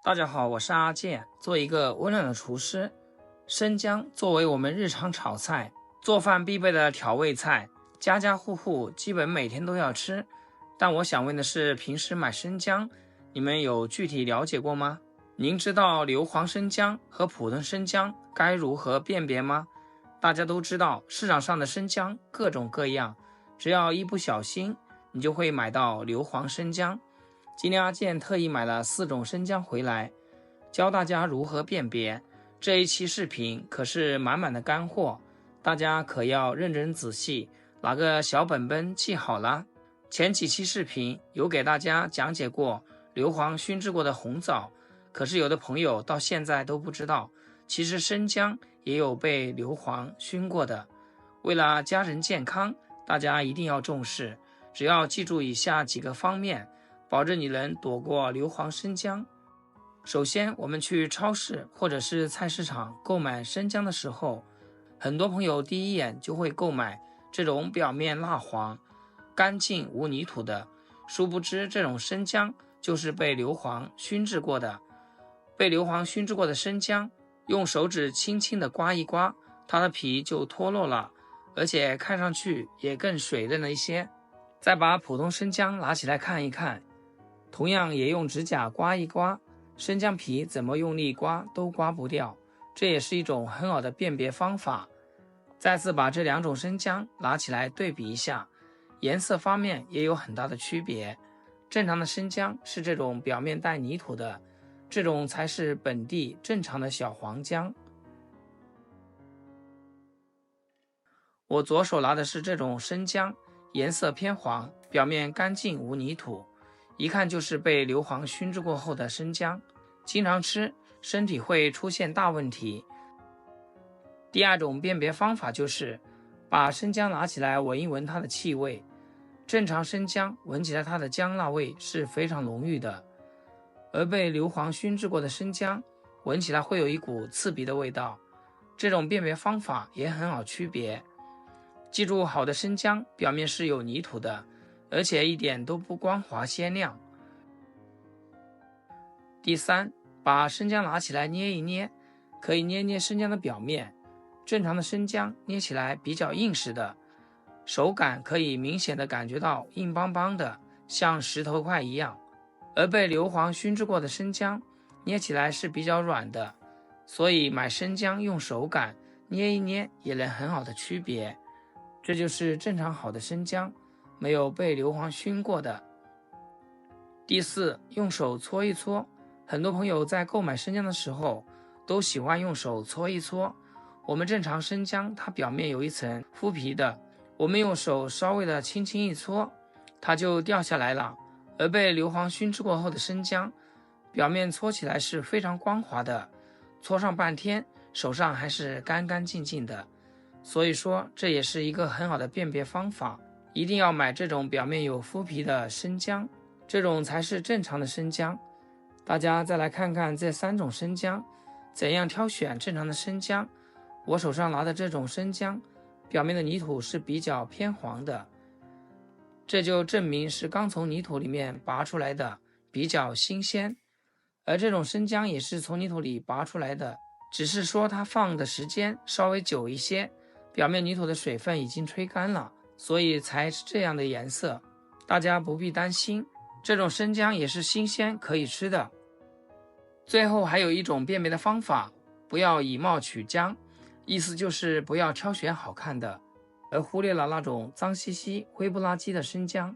大家好，我是阿健。做一个温暖的廚師，生薑作為我們日常炒菜、做飯必備的調味菜，家家戶戶基本每天都要吃。但我想問的是，平時買生薑，你們有具體了解過嗎？您知道硫磺生薑和普通生薑該如何辨別嗎？大家都知道，市場上的生薑各種各樣，只要一不小心，你就會買到硫磺生薑。今天阿健特意買了4種生薑回來，教大家如何辨別。這一期視頻可是滿滿的乾貨，大家可要認真仔細，拿個小本本記好了。前幾期視頻有給大家講解過硫磺燻製過的紅棗，可是有的朋友到現在都不知道，其實生薑也有被硫磺燻過的。為了家人健康，大家一定要重視，只要記住以下幾個方面，保證你能躲過硫磺生薑。首先，我們去超市或者是菜市場購買生薑的時候，很多朋友第一眼就會購買這種表面蠟黃、乾淨無泥土的，殊不知這種生薑就是被硫磺燻製過的。被硫磺燻製過的生薑，用手指輕輕地刮一刮，它的皮就脫落了，而且看上去也更水嫩了一些。再把普通生薑拿起來看一看，同樣也用指甲刮一刮，生薑皮怎麼用力刮都刮不掉，這也是一種很好的辨別方法。再次把這2種生薑拿起來對比一下，顏色方面也有很大的區別。正常的生薑是這種表面帶泥土的，這種才是本地正常的小黃薑。我左手拿的是這種生薑，顏色偏黃，表面乾淨無泥土，一看就是被硫磺燻製過後的生薑，經常吃身體會出現大問題。第2種辨別方法就是把生薑拿起來聞一聞它的氣味。正常生薑聞起來它的薑辣味是非常濃郁的，而被硫磺燻製過的生薑聞起來會有一股刺鼻的味道。這種辨別方法也很好區別。記住，好的生薑表面是有泥土的，而且一點都不光滑鮮亮。第3，把生薑拿起來捏一捏，可以捏捏生薑的表面。正常的生薑捏起來比較硬實的，手感可以明顯的感覺到硬邦邦的，像石頭塊一樣。而被硫磺燻製過的生薑捏起來是比較軟的，所以買生薑用手感捏一捏也能很好的區別。這就是正常好的生薑，沒有被硫磺燻過的。第4，用手搓一搓。很多朋友在購買生薑的時候都喜歡用手搓一搓。我們正常生薑它表面有一層麩皮的，我們用手稍微的輕輕一搓，它就掉下來了。而被硫磺燻製過後的生薑，表面搓起來是非常光滑的，搓上半天手上還是乾乾淨淨的。所以說這也是一個很好的辨別方法，一定要買這種表面有麩皮的生薑，這種才是正常的生薑。大家再來看看這3種生薑，怎樣挑選正常的生薑。我手上拿的這種生薑，表面的泥土是比較偏黃的，這就證明是剛從泥土裡面拔出來的，比較新鮮。而這種生薑也是從泥土裡拔出來的，只是說它放的時間稍微久一些，表面泥土的水分已經吹乾了，所以才是這樣的顏色。大家不必擔心，這種生薑也是新鮮可以吃的。最後還有一種辨別的方法，不要以貌取薑，意思就是不要挑選好看的，而忽略了那種髒兮兮、灰不拉幾的生薑。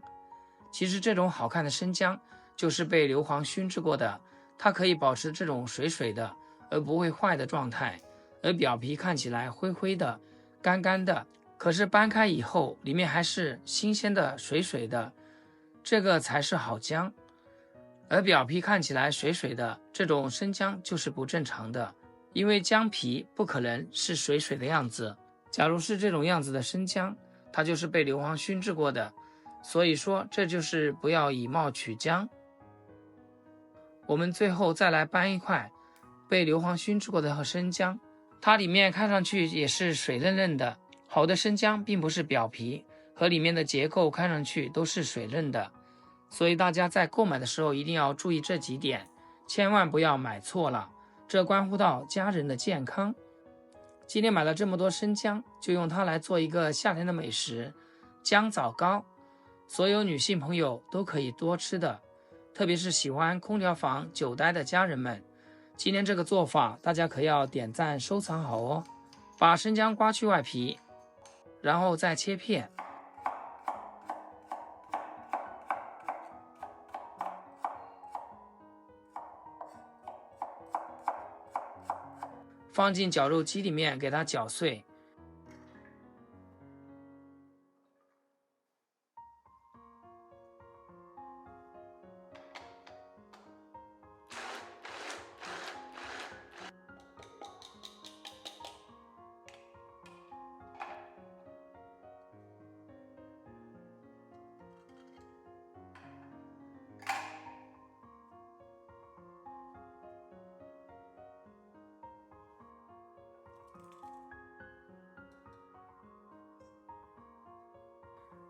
其實這種好看的生薑就是被硫磺燻製過的，它可以保持這種水水的而不會壞的狀態，而表皮看起來灰灰的、乾乾的，可是掰開以後裡面還是新鮮的水水的，這個才是好薑。而表皮看起來水水的這種生薑就是不正常的，因為薑皮不可能是水水的樣子。假如是這種樣子的生薑，它就是被硫磺燻製過的。所以說這就是不要以貌取薑。我們最後再來掰一塊被硫磺燻製過的生薑，它裡面看上去也是水嫩嫩的。好的生薑並不是表皮和裡面的結構看上去都是水嫩的，所以大家在購買的時候一定要注意這幾點，千萬不要買錯了，這關乎到家人的健康。今天買了這麼多生薑，就用它來做一個夏天的美食——薑棗糕。所有女性朋友都可以多吃的，特別是喜歡空調房久待的家人們。今天这個做法，大家可要點讚收藏好哦。把生薑刮去外皮，然後再切片。放进绞肉機裡面給它攪碎。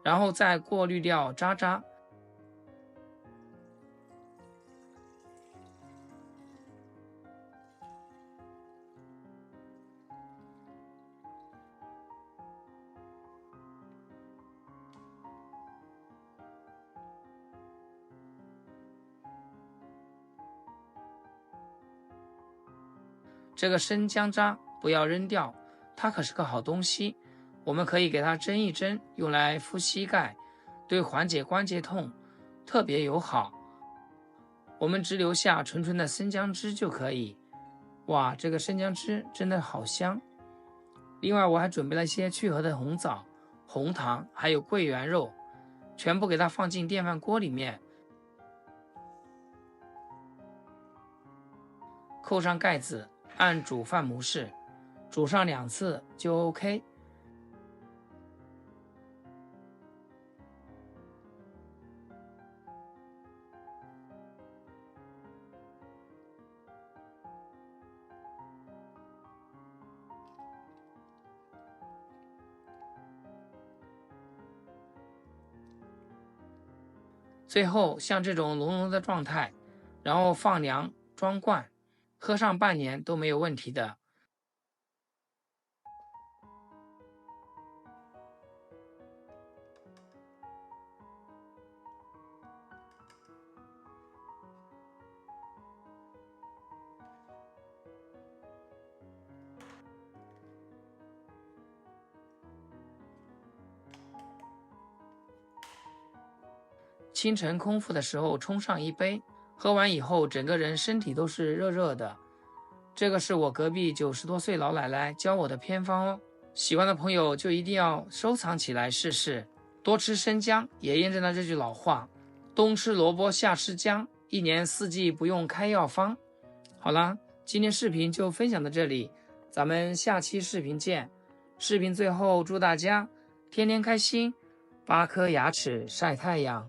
然後再過濾掉渣渣。這個生薑渣不要扔掉，它可是個好東西。我們可以給它蒸一蒸，用來敷膝蓋，對緩解關節痛特別友好。我們只留下純纯的生薑汁就可以。哇，這個生薑汁真的好香。另外我還準備了一些去核的紅棗、紅糖，還有桂圓肉，全部給它放進電飯鍋裡面，扣上蓋子，按煮飯模式，煮上2次就 OK。最後像這種濃濃的狀態，然後放涼裝罐，喝上半年都沒有問題的。清晨空腹的時候沖上一杯，喝完以後整個人身體都是熱熱的。這個是我隔壁90多歲老奶奶教我的偏方哦，喜歡的朋友就一定要收藏起來試試。多吃生薑也驗證了這句老話，冬吃蘿蔔夏吃薑，一年四季不用開藥方。好啦，今天視頻就分享到這裡，咱們下期視頻見。視頻最後祝大家天天開心，8顆牙齒曬太陽。